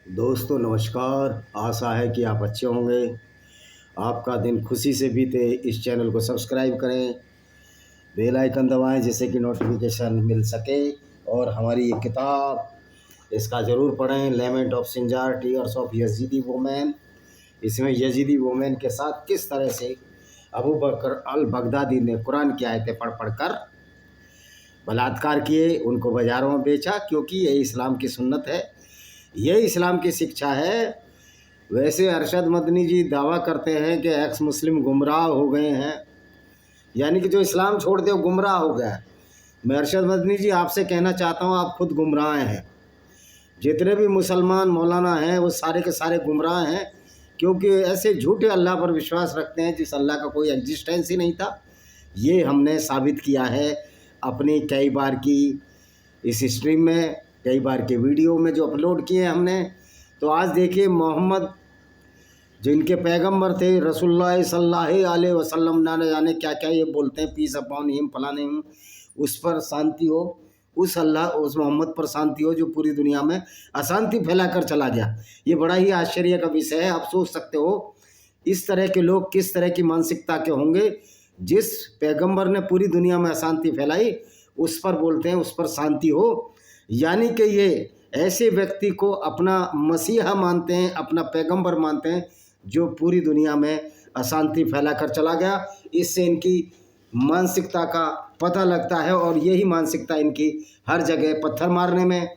दोस्तों नमस्कार। आशा है कि आप अच्छे होंगे। आपका दिन खुशी से बीते। इस चैनल को सब्सक्राइब करें, बेल आइकन दबाएं जिससे कि नोटिफिकेशन मिल सके। और हमारी ये किताब इसका ज़रूर पढ़ें, lament of Sinjar, tears of Yazidi women. इसमें यजीदी वोमेन के साथ किस तरह से अबू बकर अल बगदादी ने कुरान की आयतें पढ़ पढ़ कर बलात्कार किए, उनको बाज़ारों में बेचा, क्योंकि ये इस्लाम की सुन्नत है, ये इस्लाम की शिक्षा है। वैसे अरशद मदनी जी दावा करते हैं कि एक्स मुस्लिम गुमराह हो गए हैं, यानी कि जो इस्लाम छोड़ दे वो गुमराह हो गया है। मैं अरशद मदनी जी आपसे कहना चाहता हूँ, आप खुद गुमराह हैं। जितने भी मुसलमान मौलाना हैं वो सारे के सारे गुमराह हैं, क्योंकि ऐसे झूठे अल्लाह पर विश्वास रखते हैं जिस अल्लाह का कोई एग्जिस्टेंस ही नहीं था। ये हमने साबित किया है अपनी कई बार की इस स्ट्रीम में, कई बार के वीडियो में जो अपलोड किए हमने। तो आज देखिए, मोहम्मद जो इनके पैगंबर थे, रसूलुल्लाह सल्लल्लाहु अलैहि वसल्लम, ना जाने क्या क्या ये बोलते हैं, पीस अपॉन हिम, फलाने हिम, उस पर शांति हो, उस अल्लाह, उस मोहम्मद पर शांति हो जो पूरी दुनिया में अशांति फैला कर चला गया। ये बड़ा ही आश्चर्य का विषय है। आप सोच सकते हो इस तरह के लोग किस तरह की मानसिकता के होंगे। जिस पैगंबर ने पूरी दुनिया में अशांति फैलाई उस पर बोलते हैं उस पर शांति हो, यानी कि ये ऐसे व्यक्ति को अपना मसीहा मानते हैं, अपना पैगंबर मानते हैं जो पूरी दुनिया में अशांति फैला कर चला गया। इससे इनकी मानसिकता का पता लगता है, और यही मानसिकता इनकी हर जगह पत्थर मारने में,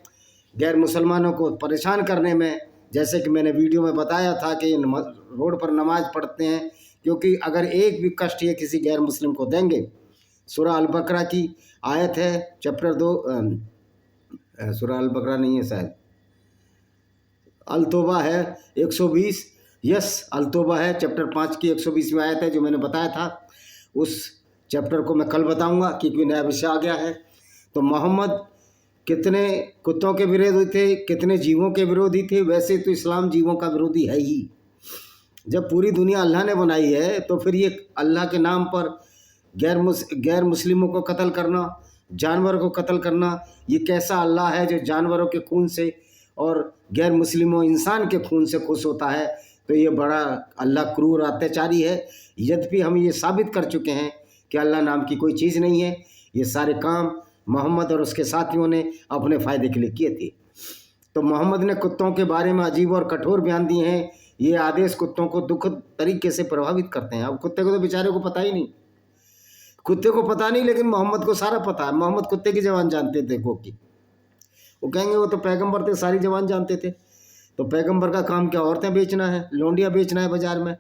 गैर मुसलमानों को परेशान करने में, जैसे कि मैंने वीडियो में बताया था कि रोड पर नमाज पढ़ते हैं, क्योंकि अगर एक भी कष्ट ये किसी गैर मुस्लिम को देंगे, सूरह अल बकरा की आयत है, चैप्टर 2, सूरह अल बकरा नहीं है शायद, अल तौबा है 120, यस अल तौबा है चैप्टर 5 की 120वीं आयत है जो मैंने बताया था। उस चैप्टर को मैं कल बताऊंगा क्योंकि नया विषय आ गया है। तो मोहम्मद कितने कुत्तों के विरोधी थे, कितने जीवों के विरोधी थे। वैसे तो इस्लाम जीवों का विरोधी है ही। जब पूरी दुनिया अल्लाह ने बनाई है तो फिर ये अल्लाह के नाम पर गैर मुस्लिमों को कत्ल करना, जानवरों को कत्ल करना, ये कैसा अल्लाह है जो जानवरों के खून से और गैर मुस्लिमों इंसान के खून से खुश होता है। तो ये बड़ा अल्लाह क्रूर अत्याचारी है। यद्यपि हम ये साबित कर चुके हैं कि अल्लाह नाम की कोई चीज़ नहीं है। ये सारे काम मोहम्मद और उसके साथियों ने अपने फ़ायदे के लिए किए थे। तो मोहम्मद ने कुत्तों के बारे में अजीब और कठोर बयान दिए हैं। ये आदेश कुत्तों को दुखद तरीके से प्रभावित करते हैं। अब कुत्ते को तो बेचारे को पता ही नहीं, कुत्ते को पता नहीं, लेकिन मोहम्मद को सारा पता है। मोहम्मद कुत्ते की ज़बान जानते थे की। वो कहेंगे वो तो पैगंबर थे, सारी ज़बान जानते थे। तो पैगंबर का काम क्या औरतें बेचना है, लौंडियाँ बेचना है बाजार में,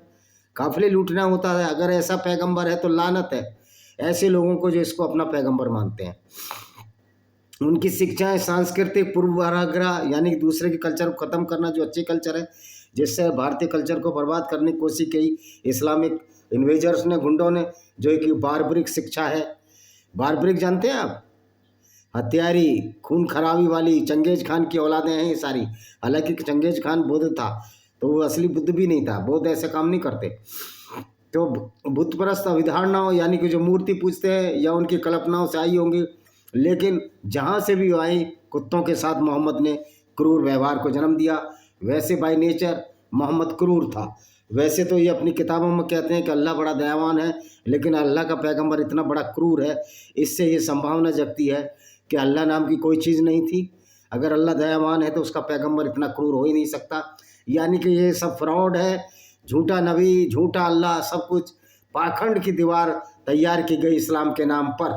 काफिले लूटना होता है। अगर ऐसा पैगंबर है तो लानत है ऐसे लोगों को जो इसको अपना पैगंबर मानते हैं। उनकी शिक्षाएं सांस्कृतिक पूर्वाग्रह, यानी दूसरे के कल्चर को ख़त्म करना, जो अच्छे कल्चर है, जिससे भारतीय कल्चर को बर्बाद करने की कोशिश की इस्लामिक इन्वेजर्स ने, गुंडों ने, जो कि बारबरिक शिक्षा है। बारबरिक जानते हैं आप? हत्यारी, खून खराबी वाली चंगेज खान की औलादें हैं ये सारी। हालांकि चंगेज खान बुद्ध था, तो वो असली बुद्ध भी नहीं था। बुद्ध ऐसे काम नहीं करते। तो बुद्ध परस्त अवधारणाओं, यानी कि जो मूर्ति पूजते हैं, या उनकी कल्पनाओं से आई होंगी, लेकिन जहाँ से भी आई, कुत्तों के साथ मोहम्मद ने क्रूर व्यवहार को जन्म दिया। वैसे बाय नेचर मोहम्मद क्रूर था। वैसे तो ये अपनी किताबों में कहते हैं कि अल्लाह बड़ा दयावान है, लेकिन अल्लाह का पैगंबर इतना बड़ा क्रूर है। इससे ये संभावना जगती है कि अल्लाह नाम की कोई चीज़ नहीं थी। अगर अल्लाह दयावान है तो उसका पैगंबर इतना क्रूर हो ही नहीं सकता। यानी कि ये सब फ्रॉड है, झूठा नबी, झूठा अल्लाह, सब कुछ पाखंड की दीवार तैयार की गई इस्लाम के नाम पर।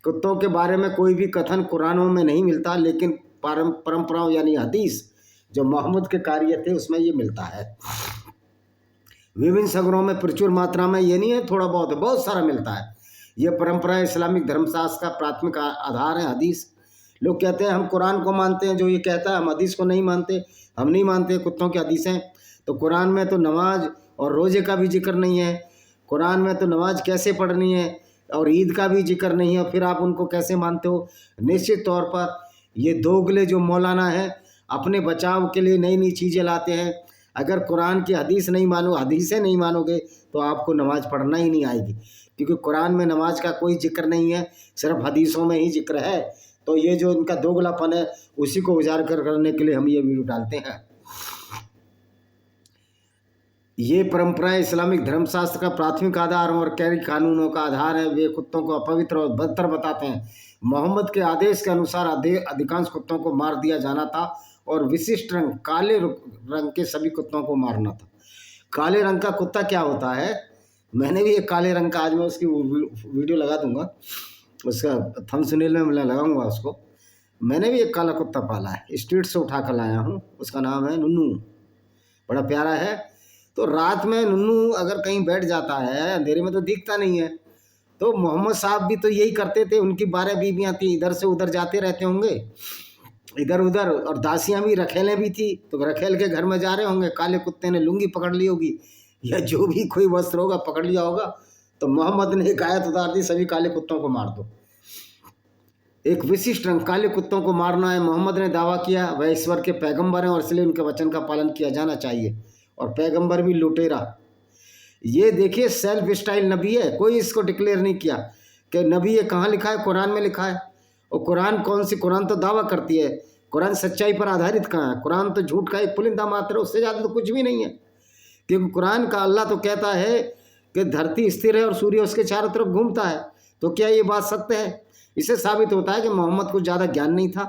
कुत्तों के बारे में कोई भी कथन कुरानों में नहीं मिलता, लेकिन परंपराओं यानी हदीस जो मोहम्मद के कार्य थे उसमें ये मिलता है। विभिन्न सगरों में प्रचुर मात्रा में, ये नहीं है थोड़ा बहुत है, बहुत सारा मिलता है। ये परंपरा इस्लामिक धर्मशास्त्र का प्राथमिक आधार है हदीस। लोग कहते हैं हम कुरान को मानते हैं जो ये कहता है, हम हदीस को नहीं मानते। हम नहीं मानते कुत्तों की हदीसें। तो कुरान में तो नमाज और रोज़े का भी जिक्र नहीं है। कुरान में तो नमाज कैसे पढ़नी है और ईद का भी जिक्र नहीं है, फिर आप उनको कैसे मानते हो? निश्चित तौर पर ये दोगले जो मौलाना हैं अपने बचाव के लिए नई नई चीज़ें लाते हैं। अगर कुरान की हदीस नहीं मानो, हदीसें नहीं मानोगे, तो आपको नमाज पढ़ना ही नहीं आएगी, क्योंकि कुरान में नमाज का कोई जिक्र नहीं है, सिर्फ हदीसों में ही जिक्र है। तो ये जो इनका दोगलापन है उसी को उजागर करने के लिए हम ये वीडियो डालते हैं। ये परंपराएं इस्लामिक धर्मशास्त्र का प्राथमिक आधार और कई कानूनों का आधार है। वे कुत्तों को अपवित्र और बदतर बताते हैं। मोहम्मद के आदेश के अनुसार अधिकांश कुत्तों को मार दिया जाना था और विशिष्ट रंग काले रंग के सभी कुत्तों को मारना था। काले रंग का कुत्ता क्या होता है, मैंने भी एक काले रंग का, आज मैं उसकी वीडियो लगा दूंगा, उसका थंबनेल में मैं लगाऊंगा उसको। मैंने भी एक काला कुत्ता पाला है, स्ट्रीट से उठा कर लाया हूँ। उसका नाम है नुन्नू, बड़ा प्यारा है। तो रात में नुन्नू अगर कहीं बैठ जाता है, अंधेरे में तो दिखता नहीं है, तो मोहम्मद साहब भी तो यही करते थे। उनकी 12 बीवियाँ थी, इधर से उधर जाते रहते होंगे, इधर उधर, और दासियाँ भी, रखेलें भी थी। तो रखेल के घर में जा रहे होंगे, काले कुत्ते ने लुंगी पकड़ ली होगी या जो भी कोई वस्त्र होगा पकड़ लिया होगा, तो मोहम्मद ने एक आयत उतार दी, सभी काले कुत्तों को मार दो। एक विशिष्ट रंग काले कुत्तों को मारना है। मोहम्मद ने दावा किया वह ईश्वर के पैगंबर हैं और इसलिए उनके वचन का पालन किया जाना चाहिए, और पैगंबर भी लुटेरा। ये देखिए सेल्फ स्टाइल नबी है, कोई इसको डिक्लेयर नहीं किया कि नबी ये कहाँ लिखा है, कुरान में लिखा है। और कुरान कौन सी, कुरान तो दावा करती है, कुरान सच्चाई पर आधारित कहाँ है। कुरान तो झूठ का एक पुलिंदा मात्र है, उससे ज़्यादा तो कुछ भी नहीं है। क्योंकि कुरान का अल्लाह तो कहता है कि धरती स्थिर है और सूर्य उसके चारों तरफ घूमता है। तो क्या ये बात सत्य है? इससे साबित होता है कि मोहम्मद को ज़्यादा ज्ञान नहीं था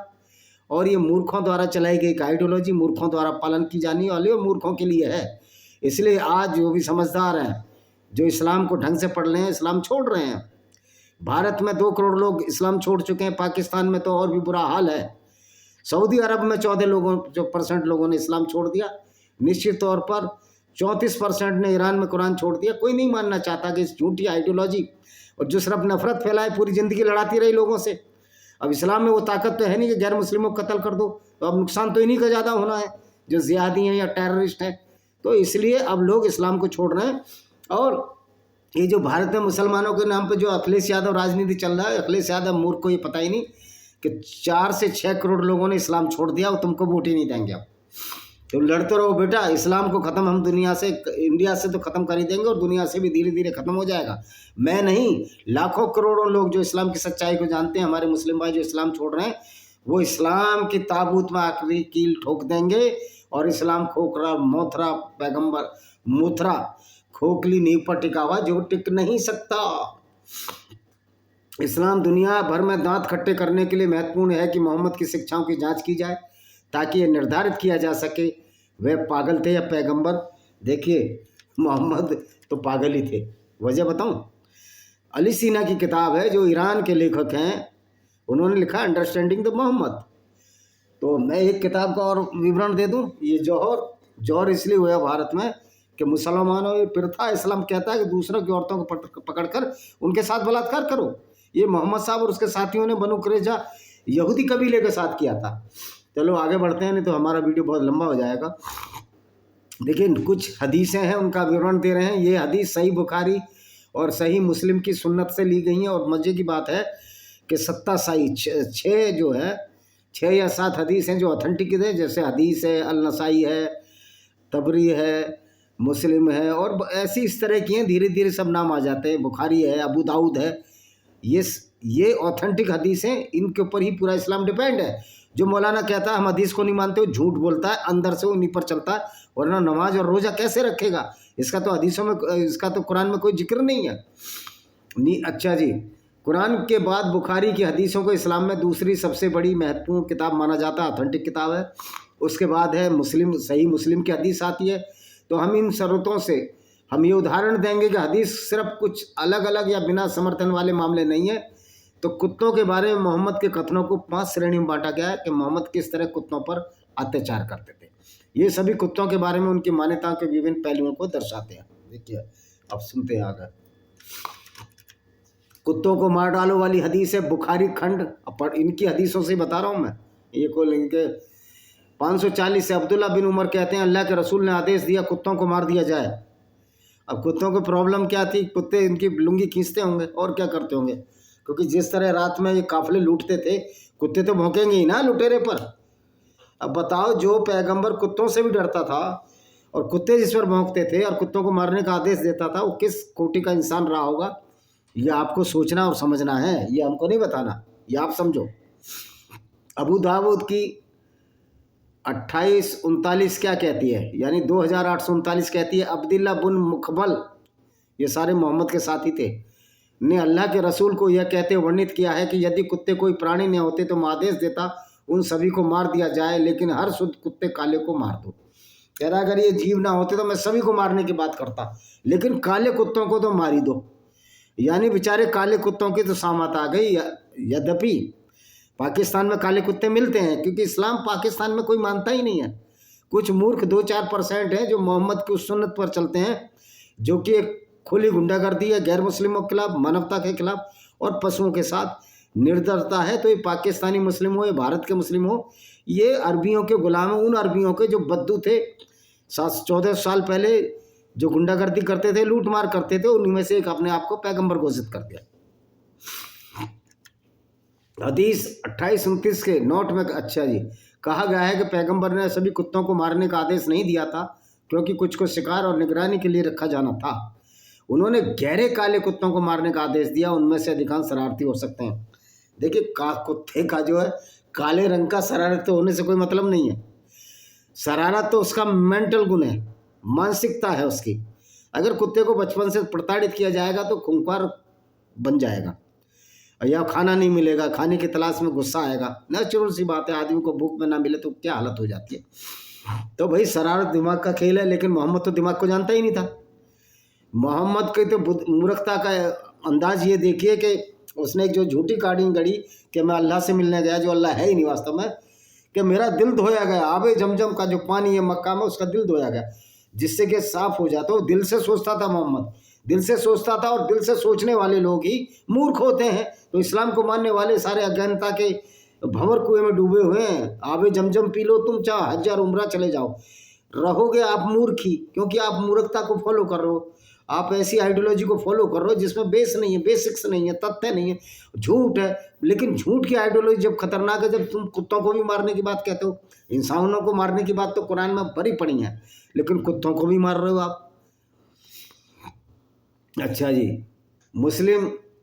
और ये मूर्खों द्वारा चलाई गई एक आइडियोलॉजी, मूर्खों द्वारा पालन की जाने वाली और मूर्खों के लिए है। इसलिए आज जो भी समझदार हैं, जो इस्लाम को ढंग से पढ़ रहे हैं, इस्लाम छोड़ रहे हैं। भारत में 2 करोड़ लोग इस्लाम छोड़ चुके हैं, पाकिस्तान में तो और भी बुरा हाल है। सऊदी अरब में 14% लोगों ने इस्लाम छोड़ दिया। निश्चित तौर पर 34% ने ईरान में कुरान छोड़ दिया। कोई नहीं मानना चाहता कि इस झूठी आइडियोलॉजी, और जो सिर्फ नफरत फैलाए, पूरी ज़िंदगी लड़ाती रही लोगों से। अब इस्लाम में वो ताकत तो है नहीं कि गैर मुस्लिमों को कत्ल कर दो, तो अब नुकसान तो इन्हीं का ज़्यादा होना है जो जिहादी हैं या टेररिस्ट हैं। तो इसलिए अब लोग इस्लाम को छोड़ रहे हैं। और ये जो भारत में मुसलमानों के नाम पे जो अखिलेश यादव राजनीति चल रहा है, अखिलेश यादव मूर्ख को ये पता ही नहीं कि 4 से 6 करोड़ लोगों ने इस्लाम छोड़ दिया और तुमको वोट ही नहीं देंगे। अब तो लड़ते रहो बेटा, इस्लाम को ख़त्म हम दुनिया से, इंडिया से तो ख़त्म कर ही देंगे और दुनिया से भी धीरे धीरे ख़त्म हो जाएगा। मैं नहीं, लाखों करोड़ों लोग जो इस्लाम की सच्चाई को जानते हैं, हमारे मुस्लिम भाई जो इस्लाम छोड़ रहे हैं, वो इस्लाम की ताबूत में आखिरी कील ठोक देंगे और इस्लाम खोखरा मोथरा पैगंबर मोथरा खोखली नींव पर टिका हुआ जो टिक नहीं सकता। इस्लाम दुनिया भर में दांत खट्टे करने के लिए महत्वपूर्ण है कि मोहम्मद की शिक्षाओं की जांच की जाए, ताकि ये निर्धारित किया जा सके वह पागल थे या पैगंबर। देखिए मोहम्मद तो पागल ही थे। वजह बताऊं, अली सीना की किताब है, जो ईरान के लेखक हैं, उन्होंने लिखा अंडरस्टैंडिंग द मोहम्मद। तो मैं एक किताब का और विवरण दे दूं। ये जौहर इसलिए हुआ भारत में कि मुसलमानों में प्रथा, इस्लाम कहता है कि दूसरों की औरतों को पकड़कर उनके साथ बलात्कार करो। ये मोहम्मद साहब और उसके साथियों ने बनु कुरैजा यहूदी कबीले के साथ किया था। चलो आगे बढ़ते हैं, नहीं तो हमारा वीडियो बहुत लंबा हो जाएगा। देखिए कुछ हदीसें हैं, उनका विवरण दे रहे हैं। ये हदीस सही बुखारी और सही मुस्लिम की सुन्नत से ली गई हैं। और मज़े की बात है कि 6 जो है 6 या 7 हदीस हैं जो ऑथेंटिक है। जैसे हदीस है, अल नसाई है, तबरी है, मुस्लिम है, और ऐसी इस तरह की हैं, धीरे धीरे सब नाम आ जाते हैं। बुखारी है, अबू दाऊद है। ये ऑथेंटिक हदीस हैं, इनके ऊपर ही पूरा इस्लाम डिपेंड है। जो मौलाना कहता है हम हदीस को नहीं मानते, वो झूठ बोलता है, अंदर से वो उन्हीं पर चलता है, वरना नमाज और रोज़ा कैसे रखेगा? इसका तो हदीसों में, इसका तो कुरान में कोई जिक्र नहीं है। अच्छा जी, कुरान के बाद बुखारी की हदीसों को इस्लाम में दूसरी सबसे बड़ी महत्वपूर्ण किताब माना जाता है, ऑथेंटिक किताब है। उसके बाद है मुस्लिम, सही मुस्लिम की हदीस आती है। तो हम इन शर्तों से हम ये उदाहरण देंगे कि हदीस सिर्फ कुछ अलग अलग या बिना समर्थन वाले मामले नहीं है। तो कुत्तों के बारे में मोहम्मद के कथनों को 5 श्रेणी में बांटा गया है कि मोहम्मद किस तरह कुत्तों पर अत्याचार करते थे। ये सभी कुत्तों के बारे में उनकी मान्यताओं के विभिन्न पहलुओं को दर्शाते हैं। देखिए अब सुनते हैं आगे। कुत्तों को मार डालो वाली हदीस है बुखारी खंड, इनकी हदीसों से बता रहा हूँ मैं। ये को इनके 540 से अब्दुल्ला बिन उमर कहते हैं अल्लाह के रसूल ने आदेश दिया कुत्तों को मार दिया जाए। अब कुत्तों को प्रॉब्लम क्या थी? कुत्ते इनकी लुंगी खींचते होंगे और क्या करते होंगे, क्योंकि जिस तरह रात में ये काफिले लूटते थे, कुत्ते तो भौंकेंगे ही ना लुटेरे पर। अब बताओ, जो पैगंबर कुत्तों से भी डरता था और कुत्ते जिस पर भौंकते थे और कुत्तों को मारने का आदेश देता था, वो किस कोटि का इंसान रहा होगा? ये आपको सोचना और समझना है, ये हमको नहीं बताना, ये आप समझो। अबू दाऊद की 2839 क्या कहती है, यानी 2839 कहती है, अब्दुल्ला बिन मुकबल, ये सारे मोहम्मद के साथी थे, ने अल्लाह के रसूल को यह कहते वर्णित किया है कि यदि कुत्ते कोई प्राणी न होते तो मैं आदेश देता उन सभी को मार दिया जाए, लेकिन हर शुद्ध कुत्ते काले को मार दो। कह रहा अगर ये जीव ना होते तो मैं सभी को मारने की बात करता, लेकिन काले कुत्तों को तो मार ही दो। यानी बेचारे काले कुत्तों की तो सामत आ गई। यद्यपि पाकिस्तान में काले कुत्ते मिलते हैं, क्योंकि इस्लाम पाकिस्तान में कोई मानता ही नहीं है। कुछ मूर्ख 2-4% हैं जो मोहम्मद की उस सुन्नत पर चलते हैं, जो कि एक खुली गुंडागर्दी है, गैर मुस्लिमों के खिलाफ, मानवता के खिलाफ और पशुओं के साथ निर्दयता है। तो ये पाकिस्तानी मुस्लिम हो या भारत के मुस्लिम हो, ये अरबियों के गुलाम हैं, उन अरबियों के जो बद्दू थे 14 साल पहले जो गुंडागर्दी करते थे, लूट मार करते थे, उन्हीं में से एक अपने आप को पैगंबर घोषित कर दिया। हदीस 2829 के नोट में अच्छा जी कहा गया है कि पैगंबर ने सभी कुत्तों को मारने का आदेश नहीं दिया था, क्योंकि कुछ को शिकार और निगरानी के लिए रखा जाना था। उन्होंने गहरे काले कुत्तों को मारने का आदेश दिया, उनमें से अधिकांश शरारती हो सकते हैं। देखिए कुत्ते का जो है काले रंग का शरारत होने से कोई मतलब नहीं है। शरारत तो उसका मेंटल गुण है, मानसिकता है उसकी। अगर कुत्ते को बचपन से प्रताड़ित किया जाएगा तो खूंखार बन जाएगा, या खाना नहीं मिलेगा, खाने की तलाश में गुस्सा आएगा। नेचुरल सी बात है, आदमी को भूख में ना मिले तो क्या हालत हो जाती है। तो भाई शरारत दिमाग का खेल है, लेकिन मोहम्मद तो दिमाग को जानता ही नहीं था। मोहम्मद की तो मूर्खता का अंदाज ये देखिए कि उसने एक जो झूठी कहानी गढ़ी कि मैं अल्लाह से मिलने गया, जो अल्लाह है ही नहीं वास्तव में, कि मेरा दिल धोया गया, आबे जमजम का जो पानी है मक्का में उसका दिल धोया गया, जिससे कि साफ हो जाता। वो दिल से सोचता था मोहम्मद, दिल से सोचता था, और दिल से सोचने वाले लोग ही मूर्ख होते हैं। तो इस्लाम को मानने वाले सारे अज्ञानता के भंवर कुएं में डूबे हुए हैं। आबे जमजम पी लो तुम, चाहे 1000 उम्रा चले जाओ, रहोगे आप मूर्ख ही, क्योंकि आप मूर्खता को फॉलो कर रहे हो। आप ऐसी आइडियोलॉजी को फॉलो कर रहे हो जिसमें बेस नहीं है, बेसिक्स नहीं है, तथ्य नहीं है, झूठ है। लेकिन झूठ की आइडियोलॉजी जब खतरनाक है, जब तुम कुत्तों को भी मारने की बात कहते हो, इंसानों को मारने की बात तो कुरान में भरी पड़ी है, लेकिन कुत्तों को भी मार रहे हो आप। अच्छा जी,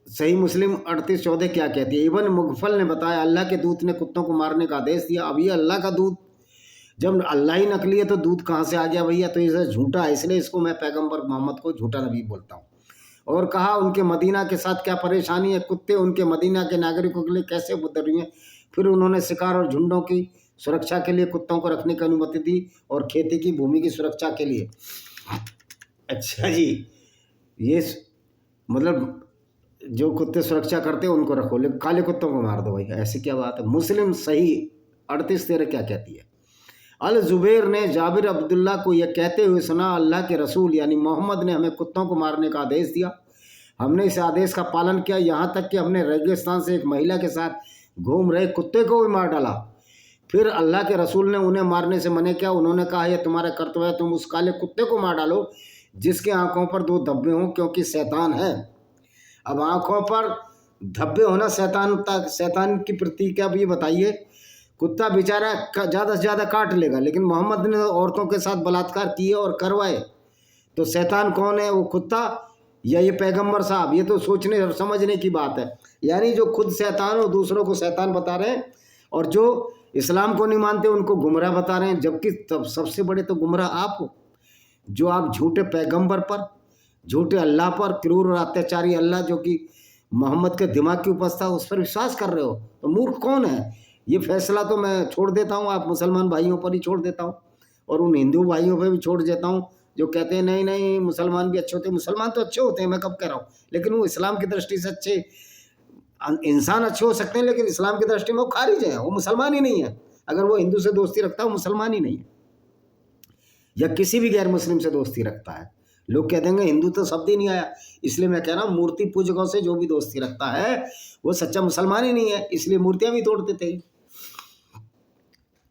सही मुस्लिम 38-14 क्या कहती है? इब्न मुगफल ने बताया अल्लाह के दूत ने कुत्तों को मारने का आदेश दिया। अब ये अल्लाह का दूत, जब अल्लाह ही नकली है तो दूध कहाँ से आ गया भैया? तो इसे झूठा है, इसलिए इसको मैं पैगंबर मोहम्मद को झूठा नबी बोलता हूँ। और कहा उनके मदीना के साथ क्या परेशानी है, कुत्ते उनके मदीना के नागरिकों के लिए कैसे उपद्रवी हैं। फिर उन्होंने शिकार और झुंडों की सुरक्षा के लिए कुत्तों को रखने की अनुमति दी, और खेती की भूमि की सुरक्षा के लिए। अच्छा जी, ये मतलब जो कुत्ते सुरक्षा करते हैं उनको रखो, लेकिन काले कुत्तों को मार दो भाई, ऐसी क्या बात है? मुस्लिम सही 38-13 क्या कहती है? अल जुबैर ने जाबिर अब्दुल्ला को यह कहते हुए सुना, अल्लाह के रसूल यानी मोहम्मद ने हमें कुत्तों को मारने का आदेश दिया। हमने इस आदेश का पालन किया, यहाँ तक कि हमने रेगिस्तान से एक महिला के साथ घूम रहे कुत्ते को भी मार डाला। फिर अल्लाह के रसूल ने उन्हें मारने से मना किया। उन्होंने कहा यह तुम्हारा कर्तव्य है, तुम उस काले कुत्ते को मार डालो जिसके आँखों पर 2 धब्बे हों, क्योंकि शैतान है। अब आँखों पर धब्बे होना शैतान की प्रतीक है। अब ये बताइए, कुत्ता बेचारा ज़्यादा से ज़्यादा काट लेगा, लेकिन मोहम्मद ने औरतों के साथ बलात्कार किए और करवाए, तो शैतान कौन है? वो कुत्ता या ये पैगंबर साहब? ये तो सोचने और समझने की बात है। यानी जो खुद शैतान हो दूसरों को शैतान बता रहे हैं, और जो इस्लाम को नहीं मानते उनको गुमराह बता रहे हैं। जबकि तब सबसे बड़े तो गुमराह आप हो, जो आप झूठे पैगंबर पर, झूठे अल्लाह पर, क्रूर और अत्याचारी अल्लाह जो कि मोहम्मद के दिमाग के ऊपर था, उस पर विश्वास कर रहे हो। तो मूर्ख कौन है? ये फैसला तो मैं छोड़ देता हूँ, आप मुसलमान भाइयों पर ही छोड़ देता हूँ, और उन हिंदू भाइयों पर भी छोड़ देता हूँ जो कहते हैं नहीं नहीं मुसलमान भी अच्छे होते हैं। मुसलमान तो अच्छे होते हैं, मैं कब कह रहा हूँ, लेकिन वो इस्लाम की दृष्टि से अच्छे इंसान अच्छे हो सकते हैं, लेकिन इस्लाम की दृष्टि में वो खारिज है, वो मुसलमान ही नहीं है। अगर वो हिंदू से दोस्ती रखता है वो मुसलमान ही नहीं है, या किसी भी गैर मुस्लिम से दोस्ती रखता है। लोग कह देंगे हिंदू तो शब्द ही नहीं आया, इसलिए मैं कह रहा हूँ मूर्ति पूजकों से जो भी दोस्ती रखता है वो सच्चा मुसलमान ही नहीं है, इसलिए मूर्तियाँ भी तोड़ते थे।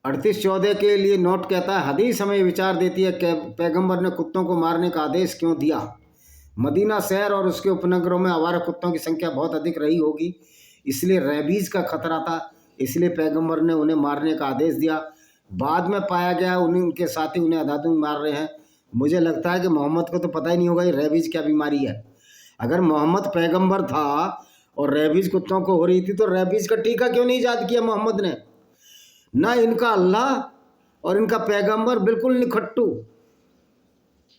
38-14 के लिए नोट कहता है, हदीस हमें विचार देती है कि पैगंबर ने कुत्तों को मारने का आदेश क्यों दिया। मदीना शहर और उसके उपनगरों में आवारा कुत्तों की संख्या बहुत अधिक रही होगी, इसलिए रेबीज का खतरा था, इसलिए पैगंबर ने उन्हें मारने का आदेश दिया। बाद में पाया गया उनके साथी उन्हें अंधाधुंध मार रहे हैं। मुझे लगता है कि मोहम्मद को तो पता ही नहीं होगा ये रेबीज क्या बीमारी है। अगर मोहम्मद पैगंबर था और रेबीज कुत्तों को हो रही थी, तो रेबीज का टीका क्यों नहीं ईजाद किया मोहम्मद ने? ना इनका अल्लाह और इनका पैगंबर बिल्कुल निखट्टू,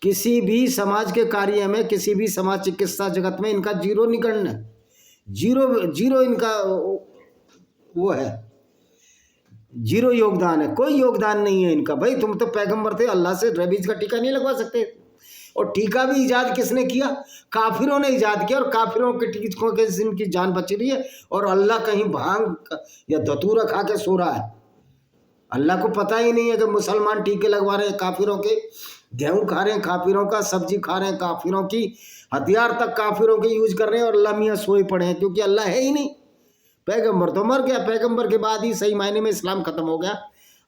किसी भी समाज के कार्य में, किसी भी समाज चिकित्सा जगत में इनका जीरो निकलना है, जीरो जीरो इनका वो है, जीरो योगदान है, कोई योगदान नहीं है इनका। भाई तुम तो पैगंबर थे, अल्लाह से रेबीज का टीका नहीं लगवा सकते। और टीका भी इजाद किसने किया? काफिरों ने इजाद किया, और काफिरों के टीकों के इनकी जान बच रही है, और अल्लाह कहीं भांग या धतूरा खा के सो रहा है। अल्लाह को पता ही नहीं है कि मुसलमान टीके लगवा रहे हैं काफिरों के, गेहूं खा रहे हैं काफिरों का, सब्जी खा रहे हैं काफिरों की, हथियार तक काफिरों के यूज कर रहे हैं, और अल्लाह मियाँ सोए पड़े हैं, क्योंकि अल्लाह है ही नहीं। पैगंबर तो मर गया, पैगंबर के बाद ही सही मायने में इस्लाम खत्म हो गया।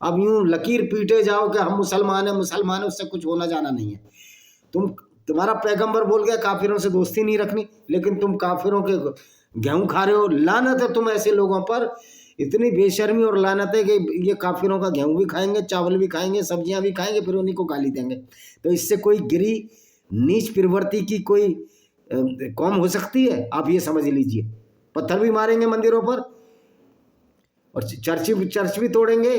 अब यूं लकीर पीटे जाओ कि हम मुसलमान हैं, मुसलमान हैं, उससे कुछ होना जाना नहीं है। तुम्हारा पैगंबर बोल गया काफिरों से दोस्ती नहीं रखनी, लेकिन तुम काफिरों के गेहूं खा रहे हो। लानत है तुम ऐसे लोगों पर, इतनी बेशर्मी और लानत है कि ये काफिरों का गेहूं भी खाएंगे, चावल भी खाएंगे, सब्जियां भी खाएंगे, फिर उन्हीं को गाली देंगे। तो इससे कोई गिरी नीच प्रवृत्ति की कोई कौम हो सकती है? आप ये समझ लीजिए। पत्थर भी मारेंगे मंदिरों पर और चर्च भी तोड़ेंगे,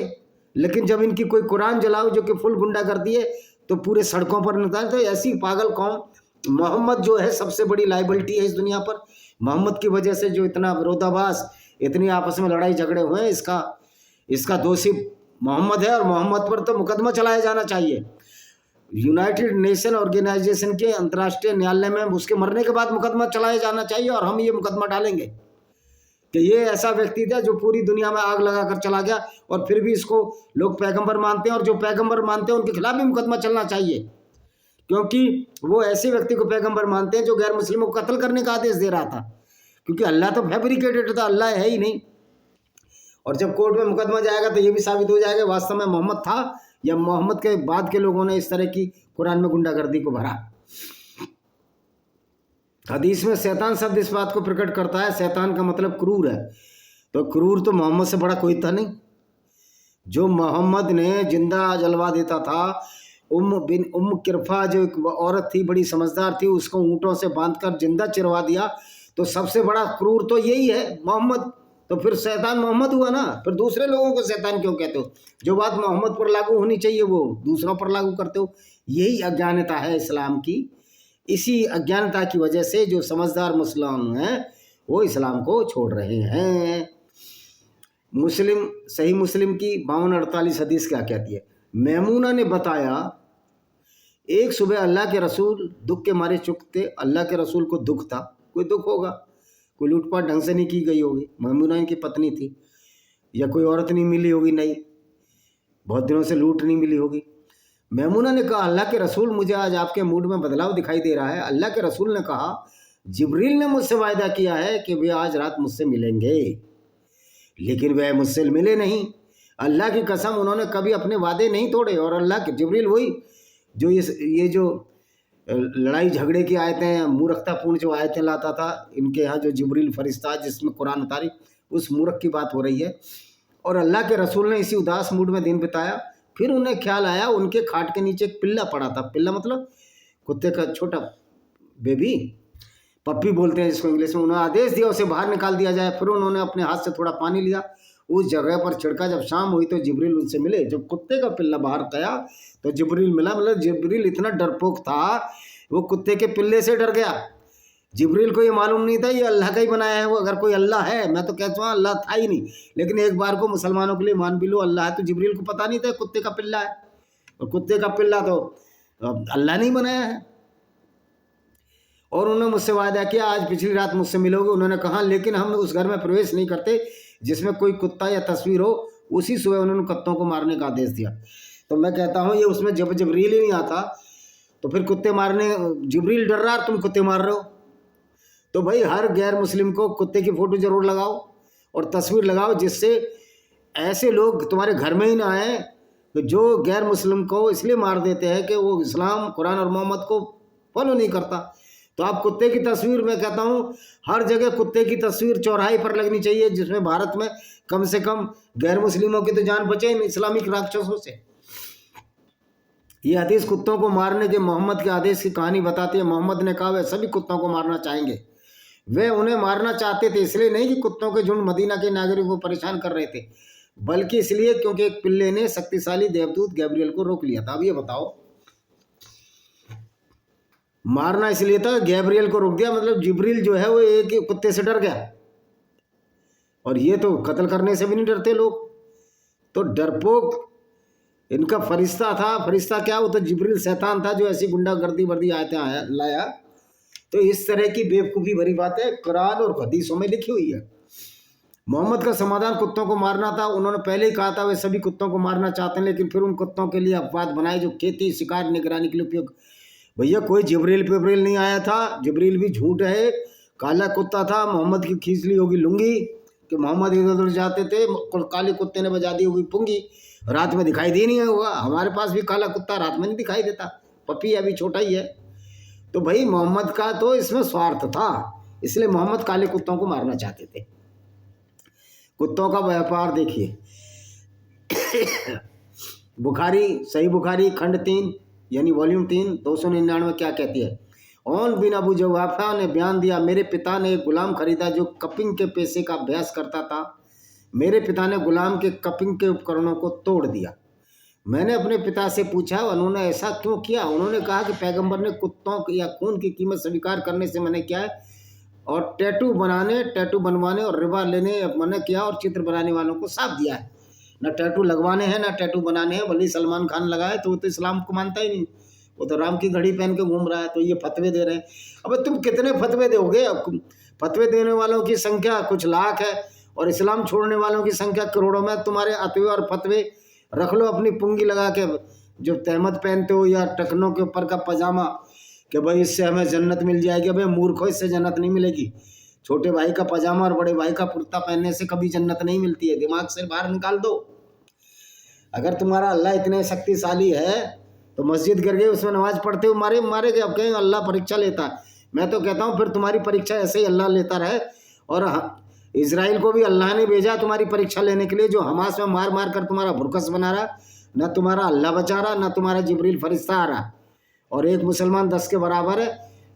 लेकिन जब इनकी कोई कुरान जलाओ जो कि फुल गुंडा कर दिए, तो पूरे सड़कों पर निकाल। तो ऐसी पागल कौम। मोहम्मद जो है सबसे बड़ी लाइबिलिटी है इस दुनिया पर। मोहम्मद की वजह से जो इतना विरोधाभास, इतनी आपस में लड़ाई झगड़े हुए हैं, इसका दोषी मोहम्मद है, और मोहम्मद पर तो मुकदमा चलाया जाना चाहिए। यूनाइटेड नेशन ऑर्गेनाइजेशन के अंतर्राष्ट्रीय न्यायालय में उसके मरने के बाद मुकदमा चलाया जाना चाहिए, और हम ये मुकदमा डालेंगे कि ये ऐसा व्यक्ति था जो पूरी दुनिया में आग लगा कर चला गया, और फिर भी इसको लोग पैगंबर मानते हैं, और जो पैगंबर मानते हैं उनके खिलाफ भी मुकदमा चलना चाहिए, क्योंकि वो ऐसे व्यक्ति को पैगंबर मानते हैं जो गैर मुस्लिमों को कत्ल करने का आदेश दे रहा था, क्योंकि अल्लाह तो फैब्रिकेटेड था, अल्लाह है ही नहीं। और जब कोर्ट में मुकदमा जाएगा तो ये भी साबित हो जाएगा वास्तव में मोहम्मद था, या मोहम्मद के बाद के लोगों ने इस तरह की कुरान में गुंडागर्दी को भरा। हदीस में शैतान शब्द इस बात को प्रकट करता है, शैतान का मतलब क्रूर है। तो क्रूर तो मोहम्मद से बड़ा कोई था नहीं। जो मोहम्मद ने जिंदा जलवा देता था, बिन किरफा जो एक औरत थी, बड़ी समझदार थी, उसको ऊँटों से बांधकर जिंदा चिरवा दिया। तो सबसे बड़ा क्रूर तो यही है मोहम्मद। तो फिर शैतान मोहम्मद हुआ ना। फिर दूसरे लोगों को शैतान क्यों कहते हो? जो बात मोहम्मद पर लागू होनी चाहिए वो दूसरों पर लागू करते हो। यही अज्ञानता है इस्लाम की। इसी अज्ञानता की वजह से जो समझदार मुसलमान हैं वो इस्लाम को छोड़ रहे हैं। सही मुस्लिम की 52-48 हदीस क्या कहती है? मैमूना ने बताया, एक सुबह अल्लाह के रसूल दुख के मारे चुकते। अल्लाह के रसूल को दुख था, कोई दुख होगा, कोई लूटपाट ढंग से नहीं की गई होगी, मैमूना इनकी पत्नी थी, या कोई औरत नहीं मिली होगी, नहीं, बहुत दिनों से लूट नहीं मिली होगी। मैमूना ने कहा, अल्लाह के रसूल, मुझे आज आपके मूड में बदलाव दिखाई दे रहा है। अल्लाह के रसूल ने कहा, जिब्रील ने मुझसे वायदा किया है कि वे आज रात मुझसे मिलेंगे, लेकिन वह मुझसे मिले नहीं। अल्लाह की कसम, उन्होंने कभी अपने वादे नहीं तोड़े। और अल्लाह के जिब्रील वही जो ये जो लड़ाई झगड़े की आयतें, मूर्खतापूर्ण जो आयतें लाता था, इनके यहाँ जो जिब्रील फरिश्ता जिसमें कुरान उतारी, उस मूर्ख की बात हो रही है। और अल्लाह के रसूल ने इसी उदास मूड में दिन बिताया। फिर उन्हें ख्याल आया, उनके खाट के नीचे एक पिल्ला पड़ा था। पिल्ला मतलब कुत्ते का छोटा बेबी, पप्पी बोलते हैं जिसको इंग्लिश में। उन्होंने आदेश दिया उसे बाहर निकाल दिया जाए। फिर उन्होंने अपने हाथ से थोड़ा पानी लिया, उस जगह पर छिड़का। जब शाम हुई तो जिब्रील उनसे मिले। जब कुत्ते का पिल्ला बाहर गया तो जिब्रील मिला। मतलब जिब्रील इतना डरपोक था, वो कुत्ते के पिल्ले से डर गया। जिब्रील को ये मालूम नहीं था ये अल्लाह का ही बनाया है। वो अगर कोई अल्लाह है, मैं तो कहता हूँ अल्लाह था ही नहीं, लेकिन एक बार को मुसलमानों के लिए मान भी लो अल्लाह है। तो जिब्रील को पता नहीं था कुत्ते का पिल्ला है, और कुत्ते का पिल्ला तो अल्लाह नहीं बनाया है। और उन्होंने मुझसे वादा किया, आज पिछली रात मुझसे मिलोगे। उन्होंने कहा, लेकिन हम उस घर में प्रवेश नहीं करते जिसमें कोई कुत्ता या तस्वीर हो। उसी सुबह उन्होंने कुत्तों को मारने का आदेश दिया। तो मैं कहता हूँ ये उसमें जब जिब्रील ही नहीं आता तो फिर कुत्ते मारने, जिब्रील डर रहा, तुम कुत्ते मार रहे हो। तो भाई हर गैर मुस्लिम को कुत्ते की फ़ोटो ज़रूर लगाओ और तस्वीर लगाओ, जिससे ऐसे लोग तुम्हारे घर में ही ना आए जो गैर मुस्लिम को इसलिए मार देते हैं कि वो इस्लाम, कुरान और मोहम्मद को फॉलो नहीं करता। तो आप कुत्ते की तस्वीर, मैं कहता हूँ हर जगह कुत्ते की तस्वीर चौराहे पर लगनी चाहिए, जिसमें भारत में कम से कम गैर मुस्लिमों की तो जान बचे इन इस्लामिक राक्षसों से। ये हदीस कुत्तों को मारने के मोहम्मद के आदेश की कहानी बताती है। मोहम्मद ने कहा वे सभी कुत्तों को मारना चाहेंगे। वे उन्हें मारना चाहते थे, इसलिए नहीं कि कुत्तों के झुंड मदीना के नागरिकों को परेशान कर रहे थे, बल्कि इसलिए क्योंकि एक पिल्ले ने शक्तिशाली देवदूत गैब्रियल को रोक लिया था। अब ये बताओ, मारना इसलिए था, गैब्रियल को रोक दिया, मतलब जिब्रील जो है वो एक कुत्ते से डर गया। और ये तो कत्ल करने से भी नहीं डरते लोग, तो डरपोक इनका फरिश्ता था। फरिश्ता क्या, वो तो जिब्रील शैतान था जो ऐसी गुंडागर्दी वर्दी आयतें लाया। तो इस तरह की बेवकूफ़ी भरी बातें कुरान और हदीसों में लिखी हुई है। मोहम्मद का समाधान कुत्तों को मारना था। उन्होंने पहले ही कहा था वे सभी कुत्तों को मारना चाहते हैं, लेकिन फिर उन कुत्तों के लिए अपवाद बनाए जो खेती शिकार निगरानी के लिए उपयोग। भैया कोई जिब्रील पिब्रील नहीं आया था, जिब्रील भी झूठ है, काला कुत्ता था। मोहम्मद की खींच ली होगी लुंगी कि मोहम्मद इधर उधर जाते थे, काले कुत्ते ने बजा दी होगी पुंगी, रात में दिखाई दे नहीं होगा। हमारे पास भी काला कुत्ता रात में नहीं दिखाई देता, पपी अभी छोटा ही है। तो भाई मोहम्मद का तो इसमें स्वार्थ था, इसलिए मोहम्मद काले कुत्तों को मारना चाहते थे। कुत्तों का व्यापार देखिए बुखारी, सही बुखारी खंड 3 यानी वॉल्यूम 3 299 क्या कहती है। ओन बिन अबू जुहैफा ने बयान दिया, मेरे पिता ने एक गुलाम खरीदा जो कपिंग के पेशे का अभ्यास करता था। मेरे पिता ने गुलाम के कपिंग के उपकरणों को तोड़ दिया। मैंने अपने पिता से पूछा उन्होंने ऐसा क्यों किया। उन्होंने कहा कि पैगंबर ने कुत्तों या खून की कीमत स्वीकार करने से मना किया है, और टैटू बनवाने और रिबा लेने मना किया, और चित्र बनाने वालों को साफ दिया है। ना टैटू लगवाने हैं ना टैटू बनाने हैं। भले सलमान खान लगाए तो वो तो इस्लाम को मानता ही नहीं, वो तो राम की घड़ी पहन के घूम रहा है। तो ये फतवे दे रहे हैं। अब तुम कितने फतवे दोगे? अब फतवे देने वालों की संख्या कुछ लाख है और इस्लाम छोड़ने वालों की संख्या करोड़ों में। तुम्हारे अतवे और फतवे रख लो अपनी पुंगी लगा के, जो तहमत पहनते हो या टखनों के ऊपर का पजामा, कि भाई इससे हमें जन्नत मिल जाएगी। भाई मूर्खों, इससे जन्नत नहीं मिलेगी। छोटे भाई का पजामा और बड़े भाई का कुर्ता पहनने से कभी जन्नत नहीं मिलती है, दिमाग से बाहर निकाल दो। अगर तुम्हारा अल्लाह इतने शक्तिशाली है तो मस्जिद कर गए उसमें नमाज पढ़ते हो मारे गए। अब कहें अल्लाह परीक्षा लेता है। मैं तो कहता हूँ फिर तुम्हारी परीक्षा ऐसे ही अल्लाह लेता रहे। और इजराइल को भी अल्लाह ने भेजा तुम्हारी परीक्षा लेने के लिए, जो हमास में मार मार कर तुम्हारा भुरकस बना रहा। न तुम्हारा अल्लाह बचा रहा, न तुम्हारा जिब्रील फरिश्ता आ रहा। और एक मुसलमान 10 के बराबर है,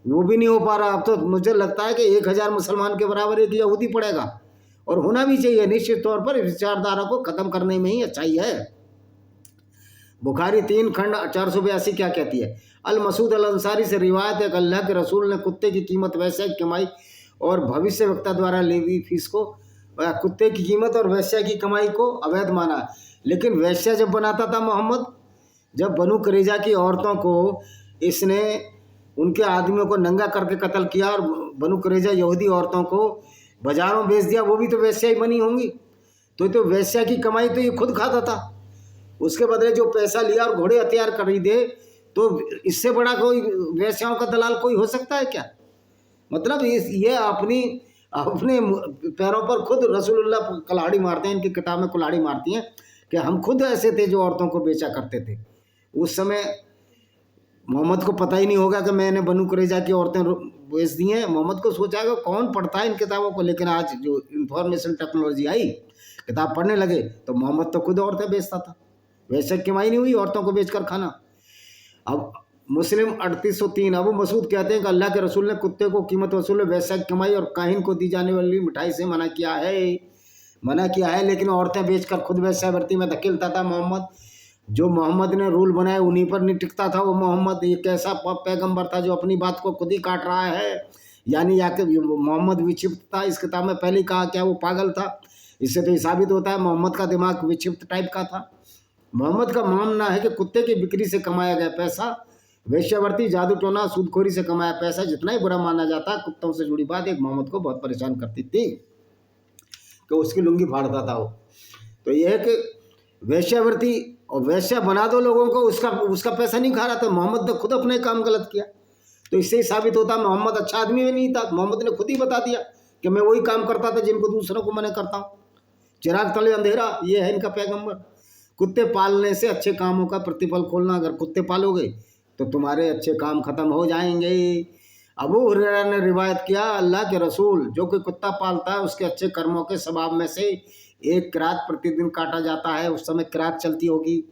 वो भी नहीं हो पा रहा। अब तो मुझे लगता है कि 1000 मुसलमान के बराबर एक यहूदी पड़ेगा, और होना भी चाहिए। निश्चित तौर पर विचारधारा को ख़त्म करने में ही अच्छाई है। बुखारी 3 खंड 482 क्या कहती है। अल मसूद अल अंसारी से रिवायत है कि अल्लाह के रसूल ने कुत्ते की कीमत वैश्य की कमाई और भविष्यवक्ता द्वारा लेवी फीस को, कुत्ते की कीमत और वैश्य की कमाई को अवैध माना। लेकिन वैश्य जब बनाता था मोहम्मद, जब बनु कुरैजा की औरतों को इसने उनके आदमियों को नंगा करके कत्ल किया और बनु कुरैजा यहूदी औरतों को बाजारों बेच दिया, वो भी तो वैश्या ही बनी होंगी। तो वैश्या की कमाई तो ये खुद खाता था। उसके बदले जो पैसा लिया और घोड़े हथियार खरीदे, तो इससे बड़ा कोई वैश्याओं का दलाल कोई हो सकता है क्या? मतलब ये अपने पैरों पर खुद रसूलुल्लाह कुल्हाड़ी मारते हैं। इनकी किताब में कुल्हाड़ी मारती हैं कि हम खुद ऐसे थे जो औरतों को बेचा करते थे। उस समय मोहम्मद को पता ही नहीं होगा कि मैंने बनु कुरैजा की औरतें बेच दी हैं। मोहम्मद को सोचा कि कौन पढ़ता है इन किताबों को। लेकिन आज जो इंफॉर्मेशन टेक्नोलॉजी आई, किताब पढ़ने लगे, तो मोहम्मद तो खुद औरतें बेचता था। वैसे कमाई नहीं हुई औरतों को बेचकर खाना। अब मुस्लिम 3803 अबू मसूद कहते हैं कि अल्लाह के रसूल ने कुत्ते को कीमत वसूल वैसा कमाई और काहिन को दी जाने वाली मिठाई से मना किया है। लेकिन औरतें बेचकर खुद वैश्यावृत्ति में धकेलता था मोहम्मद। जो मोहम्मद ने रूल बनाए उन्हीं पर नहीं टिकता था वो मोहम्मद। ये कैसा पैगंबर था जो अपनी बात को खुद ही काट रहा है। यानी या मोहम्मद विक्षिप्त था। इस किताब में पहले कहा क्या वो पागल था। इससे तो ये साबित होता है मोहम्मद का दिमाग विक्षिप्त टाइप का था। मोहम्मद का मानना है कि कुत्ते की बिक्री से कमाया गया पैसा, वेश्यावृत्ति, जादू टोना, सूदखोरी से कमाया पैसा जितना ही बुरा माना जाता है, कुत्तों से जुड़ी बात एक मोहम्मद को बहुत परेशान करती थी कि उसकी लुंगी फाड़ता था वो। तो यह है कि वेश्यावृत्ति और वैश्या बना दो लोगों को, उसका पैसा नहीं खा रहा था। मोहम्मद ने खुद अपने काम गलत किया। तो इससे ही साबित होता है मोहम्मद अच्छा आदमी भी नहीं था। मोहम्मद ने खुद ही बता दिया कि मैं वही काम करता था जिनको दूसरों को मना करता हूँ। चिराग तले अंधेरा, ये है इनका पैगंबर। कुत्ते पालने से अच्छे कामों का प्रतिफल खोलना। अगर कुत्ते पालोगे तो तुम्हारे अच्छे काम खत्म हो जाएंगे। अबू हुरैरा ने रिवायत किया, अल्लाह के रसूल, जो कोई कुत्ता पालता है उसके अच्छे कर्मों के सवाब में से एक किरात प्रतिदिन काटा जाता है। उस समय किरात चलती होगी।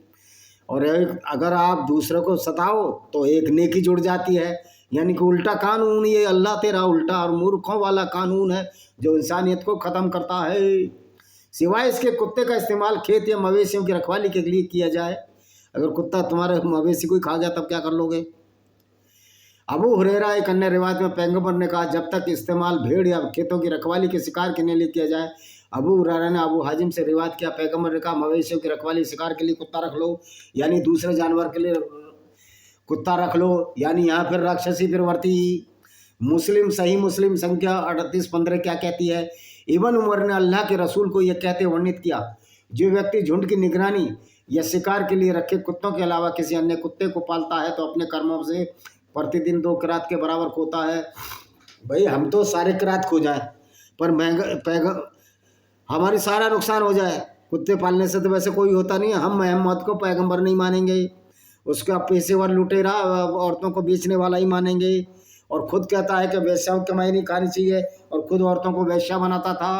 और अगर आप दूसरे को सताओ तो एक नेकी जुड़ जाती है। यानी कि उल्टा कानून, ये अल्लाह तेरा उल्टा और मूर्खों वाला कानून है जो इंसानियत को ख़त्म करता है। सिवाय इसके कुत्ते का इस्तेमाल खेत या मवेशियों की रखवाली के लिए किया जाए। अगर कुत्ता तुम्हारे मवेशी को ही खा गया तब क्या कर लोगे? अबू हुरैरा एक अन्य रिवायत में पैगंबर ने कहा, जब तक इस्तेमाल भेड़ या खेतों की रखवाली के शिकार के लिए किया जाए। अबू हुरैरा ने अबू हाजिम से रिवायत किया, पैगंबर ने कहा, मवेशियों की रखवाली शिकार के लिए कुत्ता रख लो, यानी दूसरे जानवर के लिए कुत्ता रख लो, यानी यहाँ फिर राक्षसी प्रवृत्ति। मुस्लिम सही मुस्लिम संख्या 3815 क्या कहती है? इब्न उमर ने अल्लाह के रसूल को यह कहते वर्णित किया, जो व्यक्ति झुंड की निगरानी या शिकार के लिए रखे कुत्तों के अलावा किसी अन्य कुत्ते को पालता है तो अपने कर्मों से प्रतिदिन 2 किरात के बराबर खोता है। भाई हम तो सारे किरात खो जाए पर हमारी सारा नुकसान हो जाए। कुत्ते पालने से तो वैसे कोई होता नहीं है। हम मोहम्मद को पैगंबर नहीं मानेंगे, उसका पेशेवर लुटेरा औरतों को बेचने वाला ही मानेंगे, और खुद कहता है कि वेश्याओं की कमाई नहीं खानी चाहिए, और खुद औरतों को वेश्या बनाता था,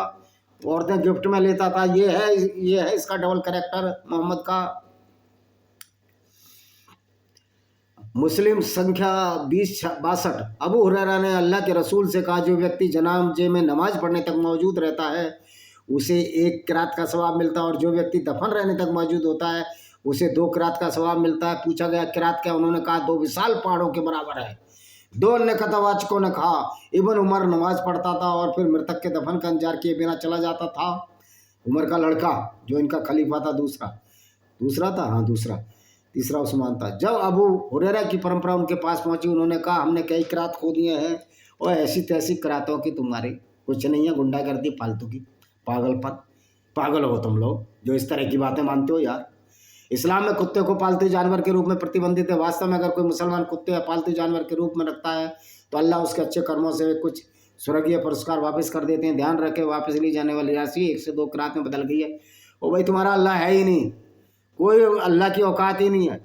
औरतें गिफ्ट में लेता था। ये है इसका डबल कैरेक्टर मोहम्मद का। मुस्लिम संख्या 2062। अबू हुरैरा ने अल्लाह के रसूल से कहा, जो व्यक्ति जनाजे में नमाज पढ़ने तक मौजूद रहता है उसे 1 किरात का सवाब मिलता है, और जो व्यक्ति दफन रहने तक मौजूद होता है उसे 2 किरात का सवाब मिलता है। पूछा गया किरात क्या? उन्होंने कहा 2 विशाल पहाड़ों के बराबर है। 2 अन्य कथावाचकों ने कहा, इब्न उमर नमाज पढ़ता था और फिर मृतक के दफन का इंतजार किए बिना चला जाता था। उमर का लड़का जो इनका खलीफा था, दूसरा था, हाँ दूसरा, तीसरा उस्मान था। जब अबू हुरैरा की परंपरा उनके पास पहुंची, उन्होंने कहा, हमने कई किरात खो दिए हैं और ऐसी तैसी किरातों की तुम्हारी कुछ नहीं है, गुंडागर्दी फालतू की, पागलपन, पागल हो तुम लोग जो इस तरह की बातें मानते हो यार। इस्लाम में कुत्ते को पालतू जानवर के रूप में प्रतिबंधित है। वास्तव में अगर कोई मुसलमान कुत्ते या पालतू जानवर के रूप में रखता है तो अल्लाह उसके अच्छे कर्मों से कुछ स्वर्गीय पुरस्कार वापस कर देते हैं। ध्यान रखें, वापस ली जाने वाली राशि 1 से 2 किरात में बदल गई है। ओ भाई, तुम्हारा अल्लाह है ही नहीं, कोई अल्लाह की औकात ही नहीं है।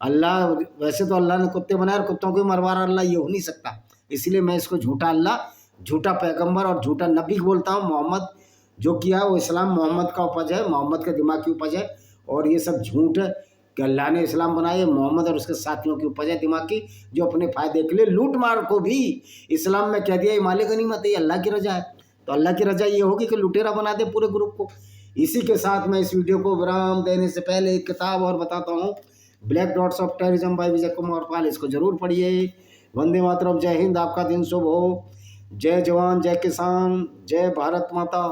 अल्लाह, वैसे तो अल्लाह ने कुत्ते बनाए और कुत्तों को मरवा रहा अल्लाह, ये हो नहीं सकता। इसलिए मैं इसको झूठा अल्लाह, झूठा पैगंबर और झूठा नबी बोलता हूँ। मोहम्मद जो किया है वो इस्लाम मोहम्मद का उपज है, मोहम्मद के दिमाग की उपज है, और ये सब झूठ है कि अल्लाह ने इस्लाम बनाया, मोहम्मद और उसके साथियों की उपज है दिमाग की, जो अपने फ़ायदे के लिए लूट मार को भी इस्लाम में कह दिया ये मालिक गनीमत है, अल्लाह की रजा है। तो अल्लाह की रजा ये होगी कि लुटेरा बना दे पूरे ग्रुप को। इसी के साथ मैं इस वीडियो को विराम देने से पहले एक किताब और बताता हूँ, black dots of terrorism by Vijay Kumar Pal. इसको जरूर पढ़िए। वंदे मातरम। जय हिंद। आपका दिन शुभ हो। जय जवान, जय किसान, जय भारत माता।